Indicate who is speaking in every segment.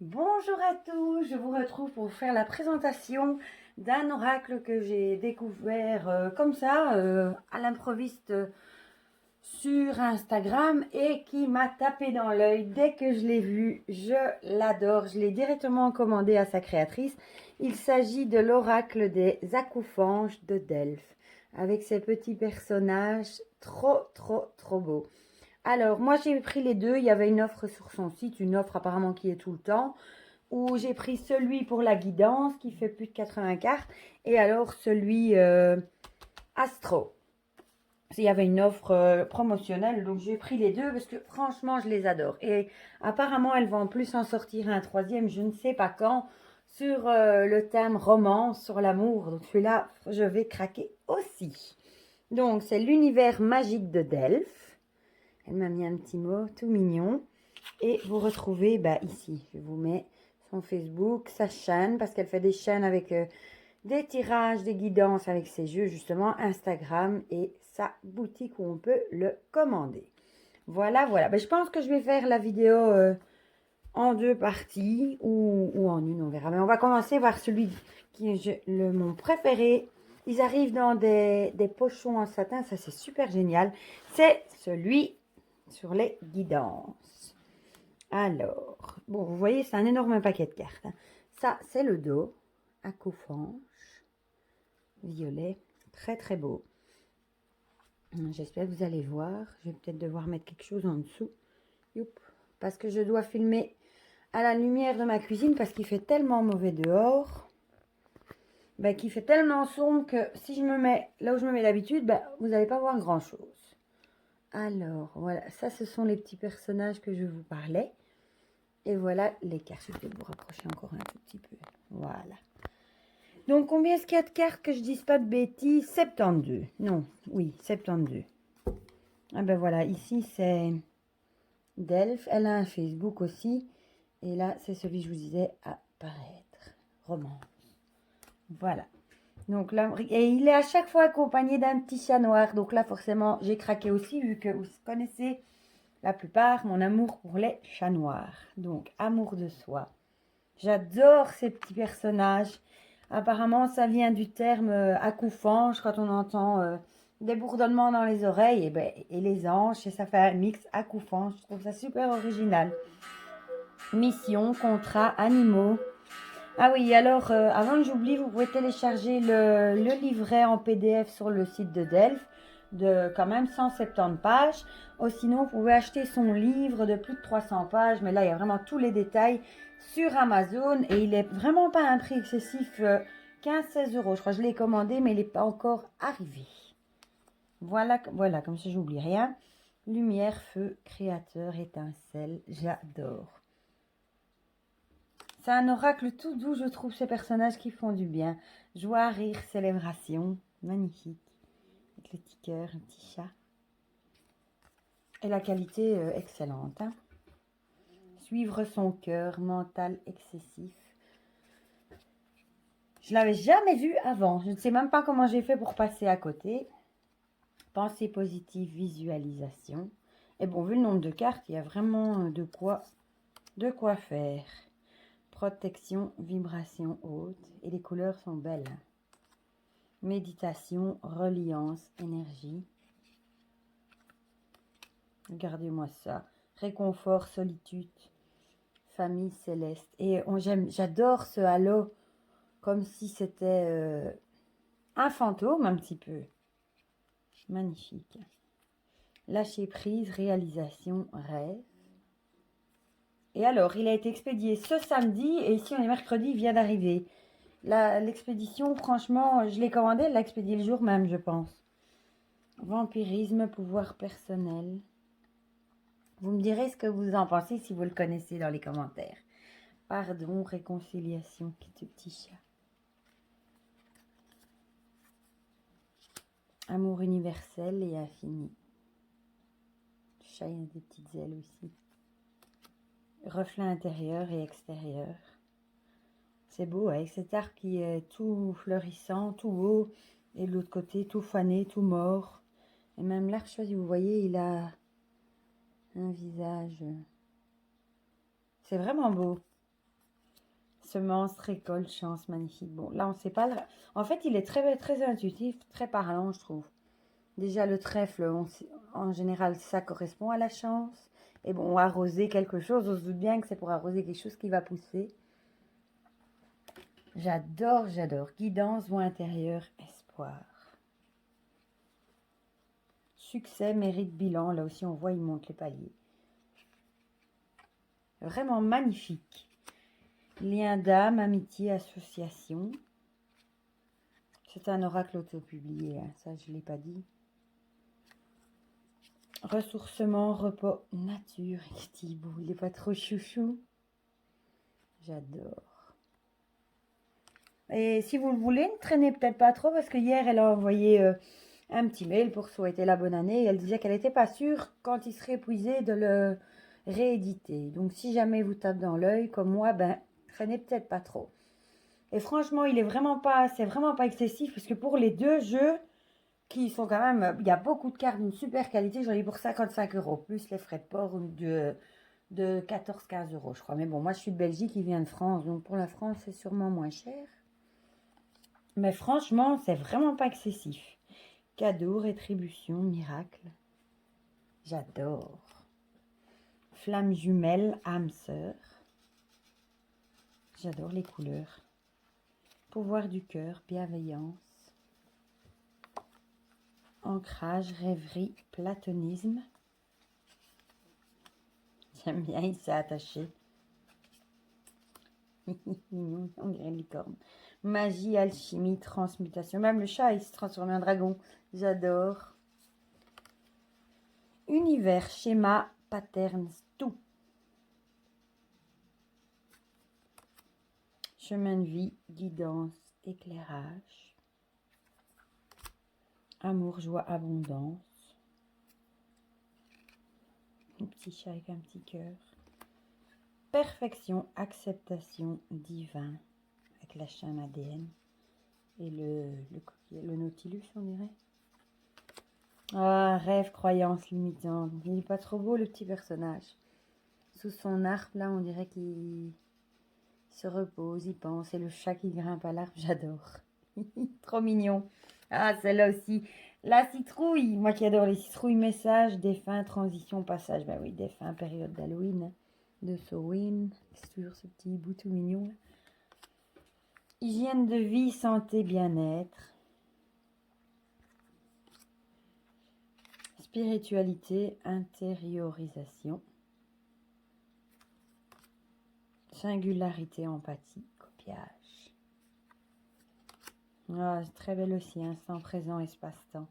Speaker 1: Bonjour à tous, je vous retrouve pour faire la présentation d'un oracle que j'ai découvert comme ça, à l'improviste sur Instagram et qui m'a tapé dans l'œil dès que je l'ai vu. Je l'adore, je l'ai directement commandé à sa créatrice. Il s'agit de l'oracle des acoufanges de Delphes avec ses petits personnages trop beaux. Alors, moi, j'ai pris les deux. Il y avait une offre sur son site, une offre apparemment qui est tout le temps, où j'ai pris celui pour la guidance qui fait plus de 80 cartes et alors celui Astro. Il y avait une offre promotionnelle, donc j'ai pris les deux parce que franchement, je les adore. Et apparemment, elles vont en plus en sortir un troisième, je ne sais pas quand, sur le thème romance, sur l'amour. Donc celui-là, je vais craquer aussi. Donc, c'est l'univers magique de Delphes. Elle m'a mis un petit mot tout mignon. Et vous retrouvez ici, je vous mets son Facebook, sa chaîne, parce qu'elle fait des chaînes avec des tirages, des guidances avec ses jeux, justement, Instagram et sa boutique où on peut le commander. Voilà. Je pense que je vais faire la vidéo en deux parties ou en une, on verra. Mais on va commencer par celui qui est mon préféré. Ils arrivent dans des pochons en satin, ça c'est super génial. C'est celui sur les guidances. Alors, bon, vous voyez, c'est un énorme paquet de cartes. Ça, c'est le dos, à coufange, violet, très beau. J'espère que vous allez voir. Je vais peut-être devoir mettre quelque chose en dessous. Youp. Parce que je dois filmer à la lumière de ma cuisine parce qu'il fait tellement mauvais dehors. Qu'il fait tellement sombre que si je me mets là où je me mets d'habitude, vous n'allez pas voir grand-chose. Alors, voilà, ça, ce sont les petits personnages que je vous parlais. Et voilà les cartes. Je vais vous rapprocher encore un tout petit peu. Voilà. Donc, combien est-ce qu'il y a de cartes que je dise pas de bêtises? 72. Non, oui, 72. Ah ben voilà, ici c'est Delphes. Elle a un Facebook aussi. Et là, c'est celui que je vous disais apparaître. Romance. Voilà. Donc là, et il est à chaque fois accompagné d'un petit chat noir. Donc là, forcément, j'ai craqué aussi, vu que vous connaissez la plupart mon amour pour les chats noirs. Donc, amour de soi. J'adore ces petits personnages. Apparemment, ça vient du terme acoufange, quand on entend des bourdonnements dans les oreilles, et les anges, et ça fait un mix acoufange. Je trouve ça super original. Mission, contrat, animaux. Ah oui, alors, avant que j'oublie, vous pouvez télécharger le livret en PDF sur le site de Delphes, de quand même 170 pages. Ou sinon, vous pouvez acheter son livre de plus de 300 pages, mais là, il y a vraiment tous les détails sur Amazon, et il est vraiment pas un prix excessif, 15-16 euros. Je crois que je l'ai commandé, mais il n'est pas encore arrivé. Voilà, comme ça, j'oublie rien. Lumière, feu, créateur, étincelle, j'adore. C'est un oracle tout doux, je trouve, ces personnages qui font du bien. Joie, rire, célébration. Magnifique. Avec le petit cœur, un petit chat. Et la qualité excellente. Hein. Suivre son cœur, mental excessif. Je l'avais jamais vu avant. Je ne sais même pas comment j'ai fait pour passer à côté. Pensée positive, visualisation. Et bon, vu le nombre de cartes, il y a vraiment de quoi faire. Protection, vibration haute. Et les couleurs sont belles. Méditation, reliance, énergie. Regardez-moi ça. Réconfort, solitude, famille céleste. Et j'adore ce halo, comme si c'était un fantôme un petit peu. Magnifique. Lâcher prise, réalisation, rêve. Et alors, il a été expédié ce samedi et ici on est mercredi, il vient d'arriver. L'expédition, franchement, je l'ai commandé, elle l'a expédié le jour même, je pense. Vampirisme, pouvoir personnel. Vous me direz ce que vous en pensez si vous le connaissez dans les commentaires. Pardon, réconciliation, petit chat. Amour universel et infini. Le chat, il a des petites ailes aussi. Reflet intérieur et extérieur. C'est beau, avec cet arbre qui est tout fleurissant, tout beau. Et de l'autre côté, tout fané, tout mort. Et même l'arbre, je sais pas si vous voyez, il a un visage. C'est vraiment beau. Semence, récolte, chance, magnifique. Bon, là, on ne sait pas. En fait, il est très, très intuitif, très parlant, je trouve. Déjà, le trèfle, en général, ça correspond à la chance. Et bon, arroser quelque chose, on se doute bien que c'est pour arroser quelque chose qui va pousser. J'adore, j'adore. Guidance, voie intérieure, espoir. Succès, mérite, bilan. Là aussi, on voit, il monte les paliers. Vraiment magnifique. Lien d'âme, amitié, association. C'est un oracle auto-publié, hein, ça je ne l'ai pas dit. Ressourcement, repos, nature. Il n'est pas trop chouchou. J'adore. Et si vous le voulez, ne traînez peut-être pas trop parce que hier elle a envoyé un petit mail pour souhaiter la bonne année. Et elle disait qu'elle n'était pas sûre quand il serait épuisé de le rééditer. Donc si jamais vous tape dans l'œil comme moi, ben traînez peut-être pas trop. Et franchement, c'est vraiment pas excessif parce que pour les deux jeux qui sont quand même, il y a beaucoup de cartes d'une super qualité, j'en ai pour 55 €, plus les frais de port de 14-15 €, je crois. Mais bon, moi je suis de Belgique, il vient de France, donc pour la France c'est sûrement moins cher. Mais franchement, c'est vraiment pas excessif. Cadeau, rétribution, miracle. J'adore. Flamme jumelle, âme sœur. J'adore les couleurs. Pouvoir du cœur, bienveillance. Ancrage, rêverie, platonisme. J'aime bien, il s'est attaché. Mignon, on dirait une licorne. Magie, alchimie, transmutation. Même le chat, il se transforme en dragon. J'adore. Univers, schéma, patterns, tout. Chemin de vie, guidance, éclairage. Amour, joie, abondance. Un petit chat avec un petit cœur. Perfection, acceptation, divin. Avec la chaîne ADN. Et le Nautilus, on dirait. Ah, rêve, croyance limitante. Il n'est pas trop beau, le petit personnage. Sous son arbre, là, on dirait qu'il se repose, il pense. Et le chat qui grimpe à l'arbre, j'adore. Trop mignon. Ah, celle-là aussi. La citrouille. Moi qui adore les citrouilles. Message, défunt, transition, passage. Ben oui, défunt, période d'Halloween. De Samhain. C'est toujours ce petit bout tout mignon. Là. Hygiène de vie, santé, bien-être. Spiritualité, intériorisation. Singularité, empathie, copiage. Ah, très belle aussi, instant présent, espace-temps.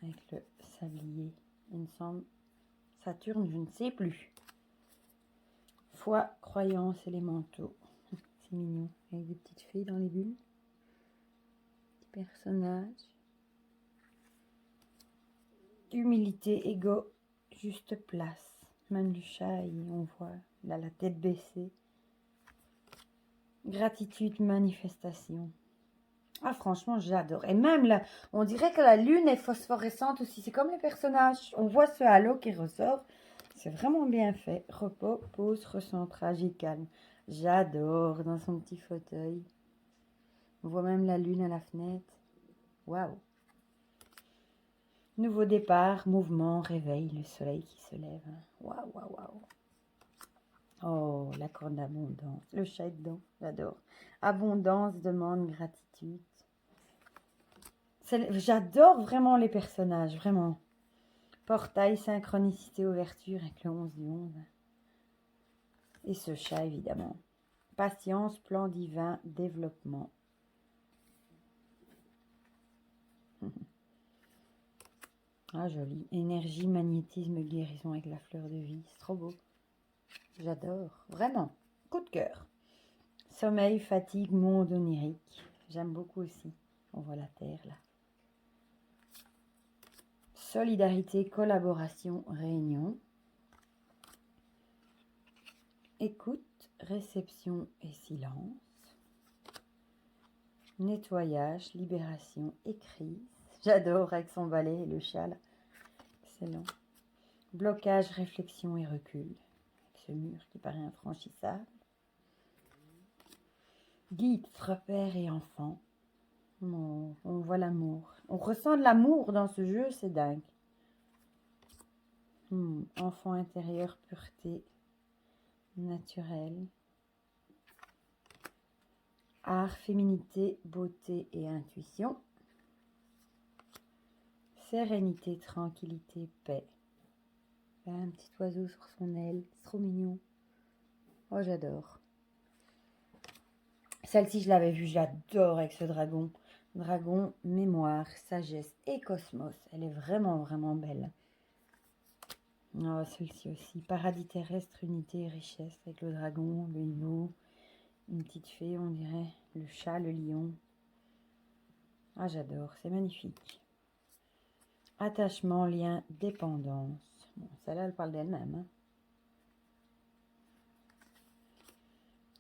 Speaker 1: Avec le sablier. Il me semble Saturne, je ne sais plus. Foi, croyance, élémentaux. C'est mignon. Avec des petites fées dans les bulles. Petit personnage. Humilité, ego, juste place. Même du chat, on voit, il a la tête baissée. Gratitude, manifestation. Ah, franchement, j'adore. Et même là, on dirait que la lune est phosphorescente aussi. C'est comme les personnages. On voit ce halo qui ressort. C'est vraiment bien fait. Repos, pause, recentrage et calme. J'adore dans son petit fauteuil. On voit même la lune à la fenêtre. Waouh. Nouveau départ, mouvement, réveil, le soleil qui se lève. Waouh, waouh, waouh. Oh, la corne d'abondance. Le chat est dedans, j'adore. Abondance, demande, gratitude. J'adore vraiment les personnages, vraiment. Portail, synchronicité, ouverture avec le 11 du 11. Et ce chat, évidemment. Patience, plan divin, développement. Ah, joli. Énergie, magnétisme, guérison avec la fleur de vie. C'est trop beau. J'adore. Vraiment. Coup de cœur. Sommeil, fatigue, monde onirique. J'aime beaucoup aussi. On voit la terre, là. Solidarité, collaboration, réunion. Écoute, réception et silence. Nettoyage, libération et crise. J'adore avec son balai et le chat là. Excellent. Blocage, réflexion et recul. Avec ce mur qui paraît infranchissable. Guide, père et enfant. On voit l'amour. On ressent de l'amour dans ce jeu, c'est dingue. Enfant intérieur, pureté, naturel. Art, féminité, beauté et intuition. Sérénité, tranquillité, paix. Un petit oiseau sur son aile, c'est trop mignon. Oh, j'adore. Celle-ci, je l'avais vue, j'adore avec ce dragon. Dragon, mémoire, sagesse et cosmos. Elle est vraiment, vraiment belle. Oh, celle-ci aussi. Paradis terrestre, unité et richesse avec le dragon, le hibou, une petite fée, on dirait. Le chat, le lion. Ah, j'adore, c'est magnifique. Attachement, lien, dépendance. Bon, celle-là, elle parle d'elle-même. Hein.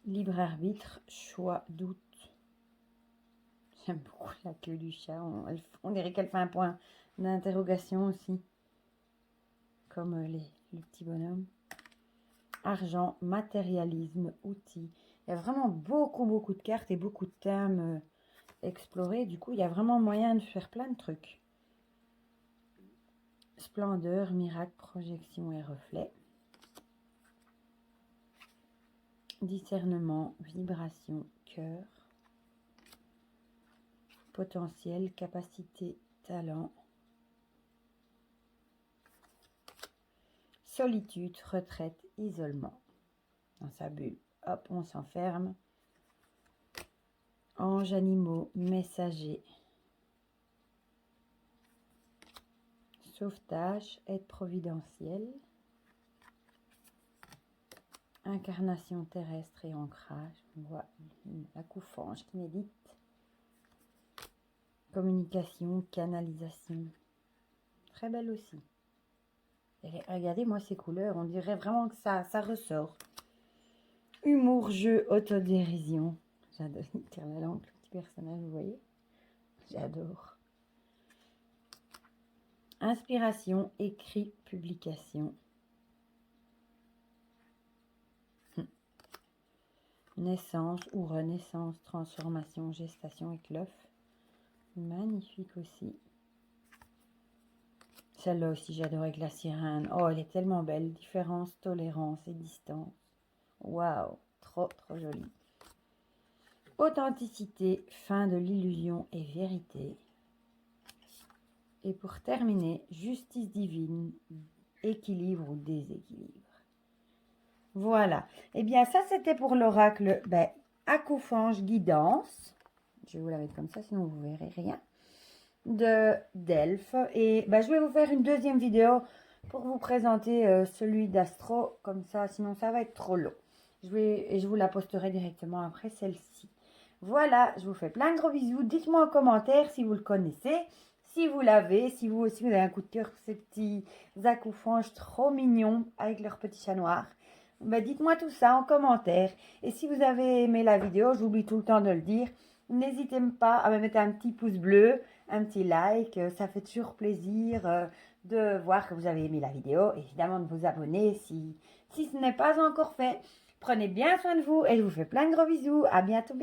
Speaker 1: Libre arbitre, choix, doute. J'aime beaucoup la queue du chat. On dirait qu'elle fait un point d'interrogation aussi. Comme le petit bonhomme. Argent, matérialisme, outils. Il y a vraiment beaucoup de cartes et beaucoup de thèmes explorés. Du coup, il y a vraiment moyen de faire plein de trucs. Splendeur, miracle, projection et reflet. Discernement, vibration, cœur. Potentiel, capacité, talent. Solitude, retraite, isolement. Dans sa bulle, hop, on s'enferme. Anges, animaux, messagers. Sauvetage, aide providentielle. Incarnation terrestre et ancrage. On voit la coufange qui médite. Communication, canalisation. Très belle aussi. Et regardez, moi, ces couleurs, on dirait vraiment que ça ressort. Humour, jeu, autodérision. J'adore, il tire la langue, le petit personnage, vous voyez. J'adore. Inspiration, écrit, publication. Naissance ou renaissance, transformation, gestation avec l'œuf. Magnifique aussi. Celle-là aussi, j'adore avec la sirène. Oh, elle est tellement belle. Différence, tolérance et distance. Waouh, trop jolie. Authenticité, fin de l'illusion et vérité. Et pour terminer, justice divine, équilibre ou déséquilibre. Voilà. Eh bien, ça, c'était pour l'oracle Akoufange Guidance. Je vais vous la mettre comme ça, sinon vous ne verrez rien. De Delphes. Et je vais vous faire une deuxième vidéo pour vous présenter celui d'Astro. Comme ça, sinon ça va être trop long. Je vous la posterai directement après celle-ci. Voilà, je vous fais plein de gros bisous. Dites-moi en commentaire si vous le connaissez. Si vous l'avez, si vous aussi vous avez un coup de cœur pour ces petits Akoufanges trop mignons avec leur petit chat noir. Dites-moi tout ça en commentaire. Et si vous avez aimé la vidéo, j'oublie tout le temps de le dire, n'hésitez pas à me mettre un petit pouce bleu, un petit like. Ça fait toujours plaisir de voir que vous avez aimé la vidéo. Évidemment, de vous abonner si ce n'est pas encore fait. Prenez bien soin de vous et je vous fais plein de gros bisous. À bientôt.